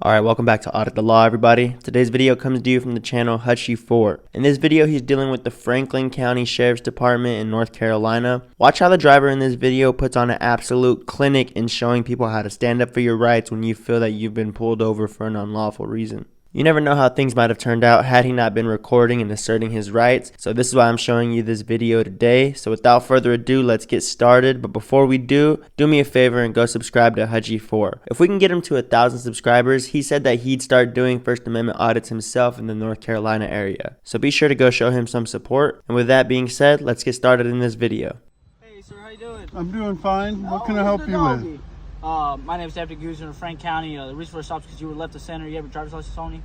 Alright, welcome back to Audit the Law, everybody. Today's video comes to you from the channel Hutchie4. In this video, he's dealing with the Franklin County Sheriff's Department in North Carolina. Watch how the driver in this video puts on an absolute clinic in showing people how to stand up for your rights when you feel that you've been pulled over for an unlawful reason. You never know how things might have turned out had he not been recording and asserting his rights. So this is why I'm showing you this video today. So without further ado, let's get started. But before we do me a favor and go subscribe to Hutchie4. If we can get him to 1,000 subscribers, he said that he'd start doing First Amendment audits himself in the North Carolina area. So be sure to go show him some support. And with that being said, let's get started in this video. Hey sir, how you doing? I'm doing fine. What can I help you with? My name is Deputy Kudos in Frank County. The reason for the stop is because you were left the center. You have your driver's license on you?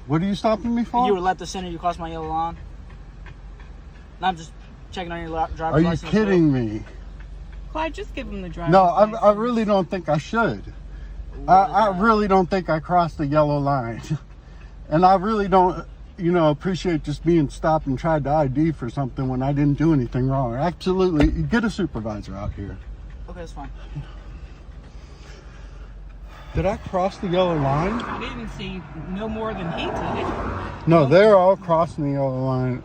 What are you stopping me for? You were left the center. You crossed my yellow line. And I'm just checking on your driver's license. Are you kidding me? Clyde, just give him the driver's No, license. I really don't think I should. I really don't think I crossed the yellow line. And I really don't, appreciate just being stopped and tried to ID for something when I didn't do anything wrong. Absolutely. Get a supervisor out here. Okay, that's fine. Did I cross the yellow line? I didn't see no more than he did. No, they're all crossing the yellow line,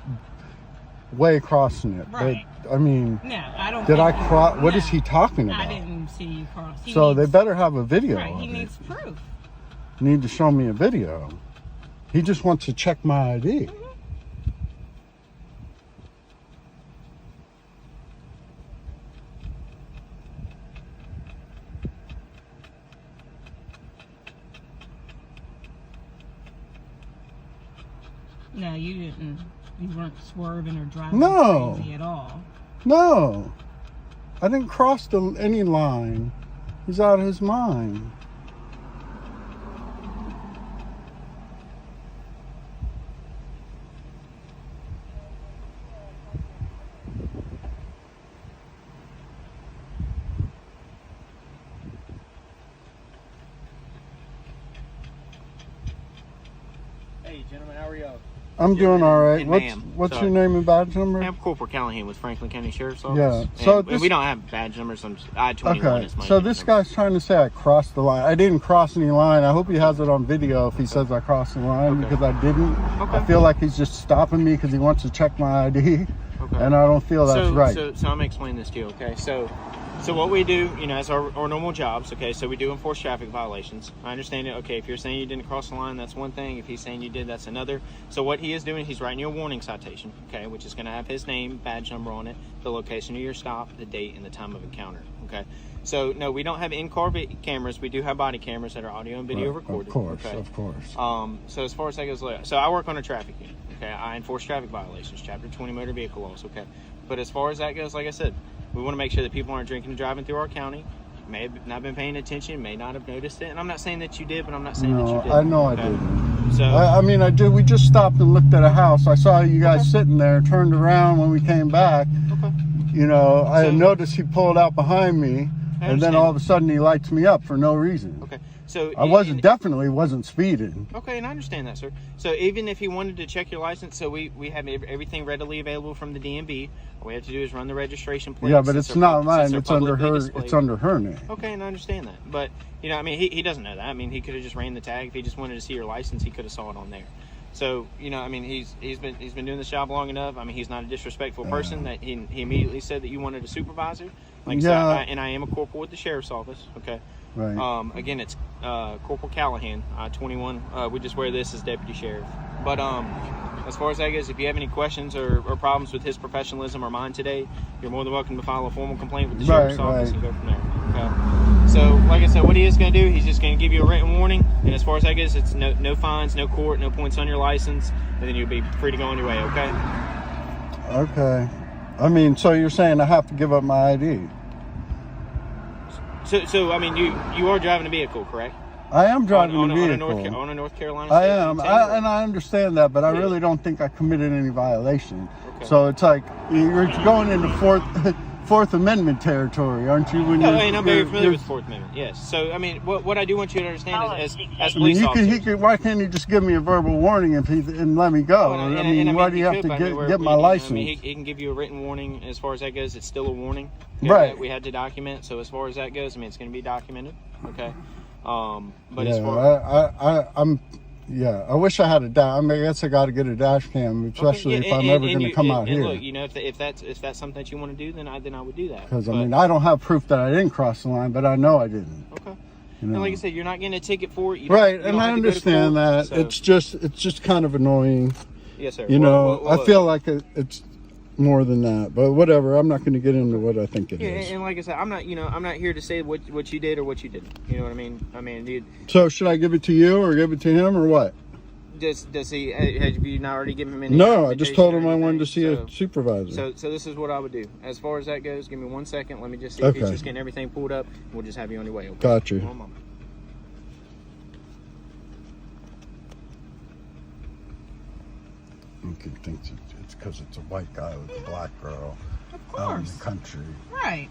way crossing it. Right. But, I mean, No, I don't. did I think cross? What no, is he talking about? I didn't see you cross. He So needs, they better have a video Right, of he it. needs proof. Need to show me a video. He just wants to check my ID. No, you didn't. You weren't swerving or driving No. crazy at all. No, I didn't cross any line. He's out of his mind. Hey gentlemen, how are y'all? I'm doing all right. And What's ma'am. what's So- your name and badge number? I'm Corporal Callahan with Franklin County Sheriff's Office. Yeah, so and this- we don't have badge numbers. I-21 Okay, is my so unit this number. guy's trying to say I crossed the line. I didn't cross any line. I hope he has it on video if he says I crossed the line, Okay. because I didn't. Okay. I feel like he's just stopping me because he wants to check my ID, Okay. and I don't feel that's right. So I'm gonna explain this to you, okay? So what we do, as our normal jobs, okay? So we do enforce traffic violations. I understand it. Okay, if you're saying you didn't cross the line, that's one thing. If he's saying you did, that's another. So what he is doing, he's writing you a warning citation, okay, which is going to have his name, badge number on it, the location of your stop, the date, and the time of encounter, okay? So no, we don't have in-car cameras. We do have body cameras that are audio and video recorded. Of course, okay? of course. So as far as that goes, so I work on a traffic unit, okay? I enforce traffic violations, Chapter 20 motor vehicle laws, okay? But as far as that goes, like I said, we want to make sure that people aren't drinking and driving through our county. May have not been paying attention, may not have noticed it. And I'm not saying that you did, but I'm not saying that you No, did. I know okay? I didn't. So, I mean, I did. We just stopped and looked at a house. I saw you guys sitting there, turned around when we came back. okay. I had So- noticed he pulled out behind me, I and then understand. all of a sudden he lights me up for no reason. Okay. So I definitely wasn't speeding. Okay, and I understand that, sir. So even if he wanted to check your license, so we have everything readily available from the DMV. All we have to do is run the registration plates. Yeah, but since it's they're not since mine. they're It's under publicly her. displayed. It's under her name. Okay, and I understand that. But, he doesn't know that. I mean, he could have just ran the tag. If he just wanted to see your license, he could have saw it on there. So, he's been doing this job long enough. I mean, he's not a disrespectful person that he immediately said that you wanted a supervisor. Like, so Yeah. and I am a corporal with the sheriff's office. Okay. Right. Again, it's Corporal Callahan, I-21. We just wear this as deputy sheriff. But as far as that goes, if you have any questions or problems with his professionalism or mine today, you're more than welcome to file a formal complaint with the sheriff's office and go from there. Okay. So, like I said, what he is going to do, he's just going to give you a written warning. And as far as that goes, it's no fines, no court, no points on your license, and then you'll be free to go on your way. Okay. Okay. I mean, so you're saying I have to give up my ID? So I mean, you are driving a vehicle, correct? I am driving on a a vehicle. on a North Carolina. I State am, 210. and I understand that, but I Yeah. really don't think I committed any violation. Okay. So it's like you're going into Fourth Amendment territory, aren't you? When No, you're, and I'm very familiar you're- with the Fourth Amendment. Yes. So I mean, what I do want you to understand is, as I mean, police officers. why can't he just give me a verbal warning and let me go? Well, I mean, why do you have to get my license? I mean, he can give you a written warning. As far as that goes, it's still a warning. Right. We had to document. So as far as that goes, I mean, it's going to be documented. Okay. But yeah, as far I wish I had a dash. I mean, I guess I got to get a dash cam, especially if I'm ever going to come out here. Look, you know, if that's something that you want to do, then I would do that. Because I mean, I don't have proof that I didn't cross the line, but I know I didn't. Okay. You know? And like I said, you're not getting a ticket for it. Right, and I understand that. So. It's just kind of annoying. Yes, sir. You know, I feel like it's more than that, but whatever. I'm not going to get into what I think it is. And like I said, I'm not here to say what you did or what you didn't. You know what I mean? I mean, dude. So should I give it to you or give it to him or what? Does he? Have you not already given him any? No, I just told him I wanted to see a supervisor. So this is what I would do. As far as that goes, give me 1 second. Let me just see if he's just getting everything pulled up. We'll just have you on your way. Okay? Got you. One moment. You can think it's because it's a white guy with a black girl out in the country. Right.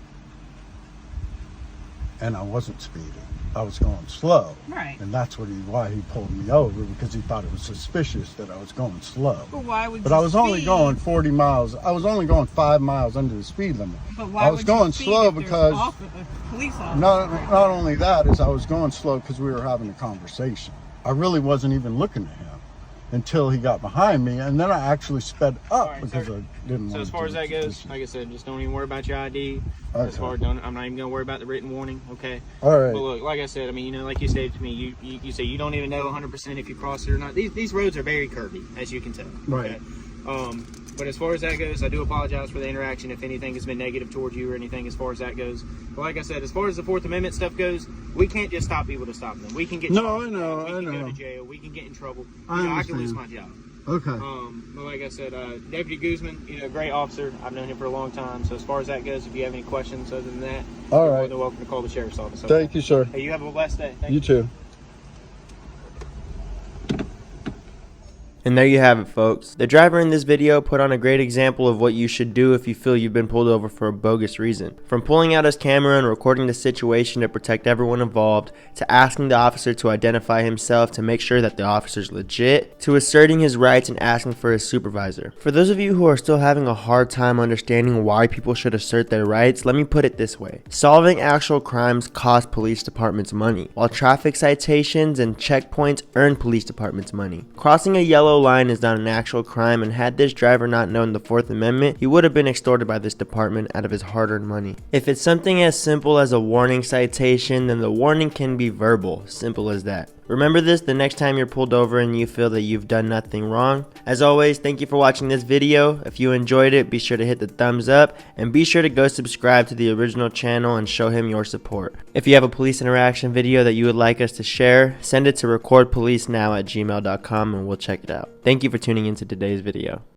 And I wasn't speeding. I was going slow. Right. And that's why he pulled me over, because he thought it was suspicious that I was going slow. But why would But you I was only speed? going 40 miles. I was only going 5 miles under the speed limit. But why I was would going you speed slow if there's because police officers? not only that is I was going slow because we were having a conversation. I really wasn't even looking at him until he got behind me, and then I actually sped up because I didn't want to. So as far as that goes, like I said, just don't even worry about your ID. Okay. As far as I'm not even gonna worry about the written warning. Okay. All right. But look, like I said, I mean, you know, like you stated to me, you say you don't even know 100% if you cross it or not. These roads are very curvy, as you can tell. Right. Okay? But as far as that goes, I do apologize for the interaction if anything has been negative towards you or anything as far as that goes. But like I said, as far as the Fourth Amendment stuff goes, we can't just stop people to stop them. We can get No, charged. I know, We I can know. go to jail. We can get in trouble. I I can lose my understand. job. Okay. But like I said, Deputy Guzman, you know, great officer. I've known him for a long time. So as far as that goes, if you have any questions other than that, All you're right. more than welcome to call the sheriff's office. Okay? Thank you, sir. Hey, you have a blessed day. Thank You too. And there you have it, folks. The driver in this video put on a great example of what you should do if you feel you've been pulled over for a bogus reason. From pulling out his camera and recording the situation to protect everyone involved, to asking the officer to identify himself to make sure that the officer's legit, to asserting his rights and asking for his supervisor. For those of you who are still having a hard time understanding why people should assert their rights, let me put it this way. Solving actual crimes cost police departments money, while traffic citations and checkpoints earn police departments money. Crossing a yellow line is not an actual crime, and had this driver not known the Fourth Amendment, he would have been extorted by this department out of his hard-earned money. If it's something as simple as a warning citation, then the warning can be verbal, simple as that. Remember this the next time you're pulled over and you feel that you've done nothing wrong. As always, thank you for watching this video. If you enjoyed it, be sure to hit the thumbs up and be sure to go subscribe to the original channel and show him your support. If you have a police interaction video that you would like us to share, send it to recordpolicenow@gmail.com and we'll check it out. Thank you for tuning into today's video.